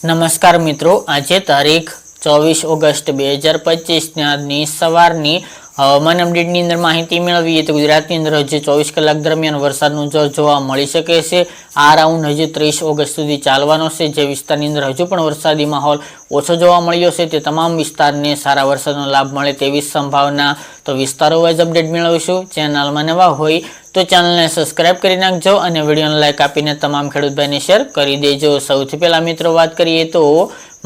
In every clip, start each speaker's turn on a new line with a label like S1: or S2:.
S1: નમસ્કાર મિત્રો, આજે તારીખ 24 ઓગસ્ટ 2025 આજની સવારની હવામાન અપડેટની અંદર માહિતી મેળવીએ તો ગુજરાતની અંદર હજુ 24 કલાક દરમિયાન વરસાદનું જોર જોવા મળી શકે છે। આ રાઉન્ડ હજુ 30 ઓગસ્ટ સુધી ચાલવાનો છે। જે વિસ્તારની અંદર હજુ પણ વરસાદી માહોલ ઓછો જોવા મળ્યો છે તે તમામ વિસ્તારને સારા વરસાદનો લાભ મળે તેવી સંભાવના। તો વિસ્તારો વાઇઝ અપડેટ મેળવીશું। ચેનલમાં નવા હોય તો ચેનલને સબસ્ક્રાઇબ કરી નાખજો અને વિડીયોને લાઈક આપીને તમામ ખેડૂત ભાઈને શેર કરી દેજો। સૌથી પહેલા મિત્રો વાત કરીએ તો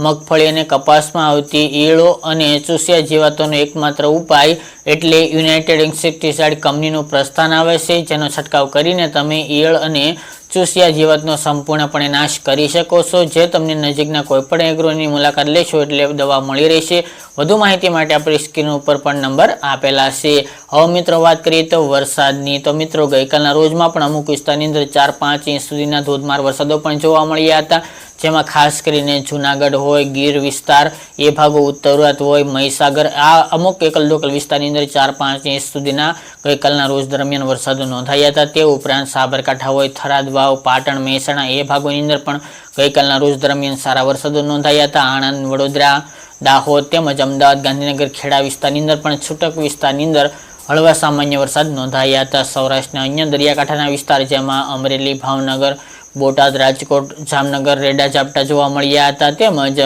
S1: મગફળી અને કપાસમાં આવતી ઈયળો અને ચૂસિયા જીવાતોનો એકમાત્ર ઉપાય એટલે યુનાઇટેડ ઇન્સેક્ટિસાઇડ કંપનીનું પ્રસ્થાન આવે છે, જેનો છંટકાવ કરીને તમે ઈયળ અને ચૂસિયા જીવાતનો સંપૂર્ણપણે નાશ કરી શકો છો। જે તમને નજીકના કોઈપણ એગ્રોની મુલાકાત લેશો એટલે દવા મળી રહેશે। વધુ માહિતી માટે આપણી સ્ક્રીન ઉપર પણ નંબર આપેલા છે। હવે મિત્રો વાત કરીએ તો વરસાદની, તો મિત્રો ગઈકાલના રોજમાં પણ અમુક વિસ્તારની અંદર 4-5 ઇંચ સુધીના ધોધમાર વરસાદો પણ જોવા મળ્યા હતા, જેમાં ખાસ કરીને જુનાગઢ હોય, ગીર વિસ્તાર એ ભાગો, ઉત્તરાત હોય, મહીસાગર, આ અમુક એકલ દોકલ વિસ્તારની અંદર 4-5 ઇંચ સુધીના ગઈકાલના રોજ દરમિયાન વરસાદો નોંધાયા હતા। તે ઉપરાંત સાબરકાંઠા હોય, થરાદ, વાવ, પાટણ, મહેસાણા એ ભાગોની અંદર પણ ગઈકાલના રોજ દરમિયાન સારા વરસાદો નોંધાયા હતા। આણંદ, વડોદરા, દાહોદ તેમજ અમદાવાદ, ગાંધીનગર, ખેડા વિસ્તારની અંદર પણ છૂટક વિસ્તારની અંદર હળવા સામાન્ય વરસાદ નોંધાયા હતા। સૌરાષ્ટ્રના અન્ય દરિયાકાંઠાના વિસ્તાર જેમાં અમરેલી, ભાવનગર, બોટાદ, રાજકોટ, જામનગર રેડા ઝાપટા જોવા મળ્યા હતા। તેમજ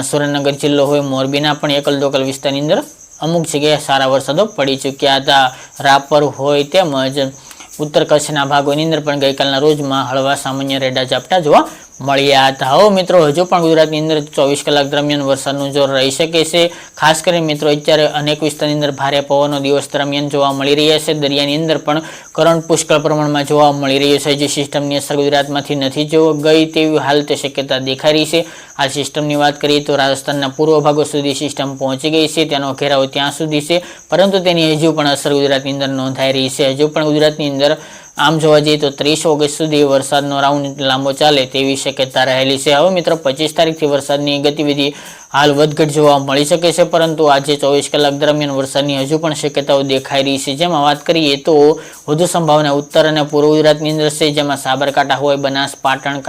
S1: સુરેન્દ્રનગર જિલ્લો હોય, મોરબીના પણ એકલ દોકલ વિસ્તારની અંદર અમુક જગ્યાએ સારા વરસાદો પડી ચૂક્યા હતા। રાપર હોય તેમજ ઉત્તર કચ્છના ભાગોની અંદર પણ ગઈકાલના રોજમાં હળવા સામાન્ય રેડા ઝાપટા જોવા મળ્યા હતા। હવે મિત્રો હજુ પણ ગુજરાતની અંદર 24 કલાક દરમિયાન વરસાદનું જોર રહી શકે છે। ખાસ કરીને મિત્રો અત્યારે અનેક વિસ્તારની અંદર ભારે પવનો દિવસ દરમિયાન જોવા મળી રહ્યા છે। દરિયાની અંદર પણ કરંટ પુષ્કળ પ્રમાણમાં જોવા મળી રહ્યો છે। જે સિસ્ટમની અસર ગુજરાતમાંથી નથી જોવા ગઈ તેવી હાલ તે શક્યતા દેખાઈ રહી છે। આ સિસ્ટમની વાત કરીએ તો રાજસ્થાનના પૂર્વ ભાગો સુધી સિસ્ટમ પહોંચી ગઈ છે, તેનો ઘેરાવ ત્યાં સુધી છે, પરંતુ તેની હજુ પણ અસર ગુજરાતની અંદર નોંધાઈ રહી છે। હજુ પણ ગુજરાતની અંદર આમ જોવા જઈએ તો 30 ઓગસ્ટ સુધી વરસાદનો રાઉન્ડ લાંબો ચાલે તેવી શક્યતા રહેલી છે। હવે મિત્રો 25 તારીખથી વરસાદની ગતિવિધિ હાલ વધઘટ જોવા મળી શકે છે, પરંતુ આજે 24 કલાક દરમિયાન વરસાદની હજુ પણ શક્યતાઓ દેખાઈ રહી છે। જેમાં વાત કરીએ તો વધુ સંભાવના ઉત્તર અને પૂર્વ ગુજરાતની અંદર છે, જેમાં સાબરકાંઠા હોય, બનાસ, પાટણ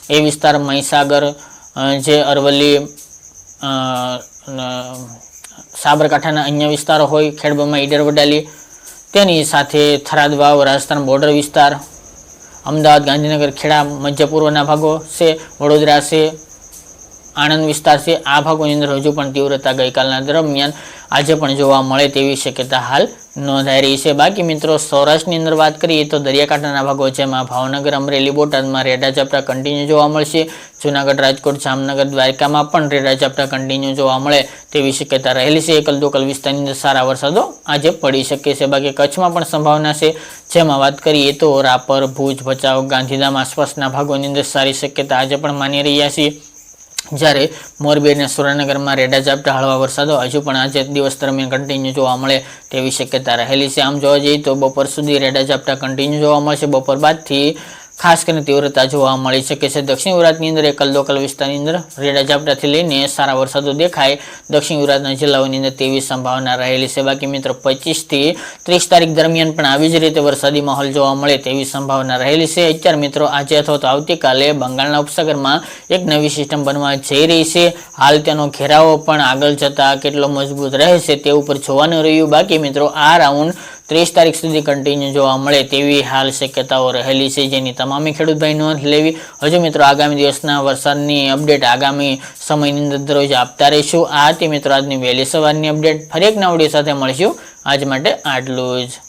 S1: એ વિસ્તાર, મહીસાગર, જે અરવલ્લી, સાબરકાંઠાના અન્ય વિસ્તારો હોય, ખેડબ્રહ્મા, ઈડર, વડાલી, તેની સાથે થરાદ, વાવ, રાજસ્થાન બોર્ડર વિસ્તાર, અમદાવાદ, ગાંધીનગર, ખેડા, મધ્ય પૂર્વના ભાગો છે, વડોદરા છે, આણંદ વિસ્તાર છે, આ ભાગોની અંદર હજુ પણ તીવ્રતા ગઈકાલના દરમિયાન આજે પણ જોવા મળે તેવી શક્યતા હાલ નોંધાઈ રહી છે। બાકી મિત્રો સૌરાષ્ટ્રની અંદર વાત કરીએ તો દરિયાકાંઠાના ભાગો જેમાં ભાવનગર, અમરેલી, બોટાદમાં રેડા ઝાપટા કન્ટિન્યુ જોવા મળશે। જુનાગઢ, રાજકોટ, જામનગર, દ્વારકામાં પણ રેડા ઝાપટા કન્ટિન્યુ જોવા મળે તેવી શક્યતા રહેલી છે। એકલ દોકલ વિસ્તારની અંદર સારા વરસાદો આજે પડી શકે છે। બાકી કચ્છમાં પણ સંભાવના છે, જેમાં વાત કરીએ તો રાપર, ભુજ, ભચાઉ, ગાંધીધામ આસપાસના ભાગોની અંદર સારી શક્યતા આજે પણ માની રહ્યા છીએ। જ્યારે મોરબી અને સુરેન્દ્રનગરમાં રેડા ઝાપટા હળવા વરસાદો હજુ પણ આજે દિવસ દરમિયાન કન્ટિન્યુ જોવા મળે તેવી શક્યતા રહેલી છે। આમ જોવા જઈએ તો બપોર સુધી રેડા ઝાપટા કન્ટિન્યુ જોવા મળશે। બપોર બાદથી ખાસ કરીને તીવ્રતા જોવા મળી શકે છે। દક્ષિણ ગુજરાતની અંદર એકલ દોકલ વિસ્તારની અંદર રેડા ઝાપટાથી લઈને સારા વરસાદો દેખાય દક્ષિણ ગુજરાતના જિલ્લાઓની અંદર તેવી સંભાવના રહેલી છે। બાકી મિત્રો 25 થી 30 તારીખ દરમિયાન પણ આવી જ રીતે વરસાદી માહોલ જોવા મળે તેવી સંભાવના રહેલી છે। અત્યારે મિત્રો આજે અથવા તો આવતીકાલે બંગાળના ઉપસાગરમાં એક નવી સિસ્ટમ બનવા જઈ રહી છે। હાલ તેનો ઘેરાવો પણ આગળ જતા કેટલો મજબૂત રહેશે તે ઉપર જોવાનું રહ્યું। બાકી મિત્રો આ રાઉન્ડ 30 તારીખ સુધી કન્ટિન્યુ જોવા મળે તેવી હાલ શક્યતાઓ રહેલી છે, જેની તમામે ખેડૂત ભાઈ નોંધ લેવી। હજુ મિત્રો આગામી દિવસના વરસાદની અપડેટ આગામી સમયની અંદર દરરોજ આપતા રહીશું। આ હતી મિત્રો આજની વહેલી સવારની અપડેટ। ફરી એક નવા વિડીયો સાથે મળીશું। આજ માટે આટલું જ।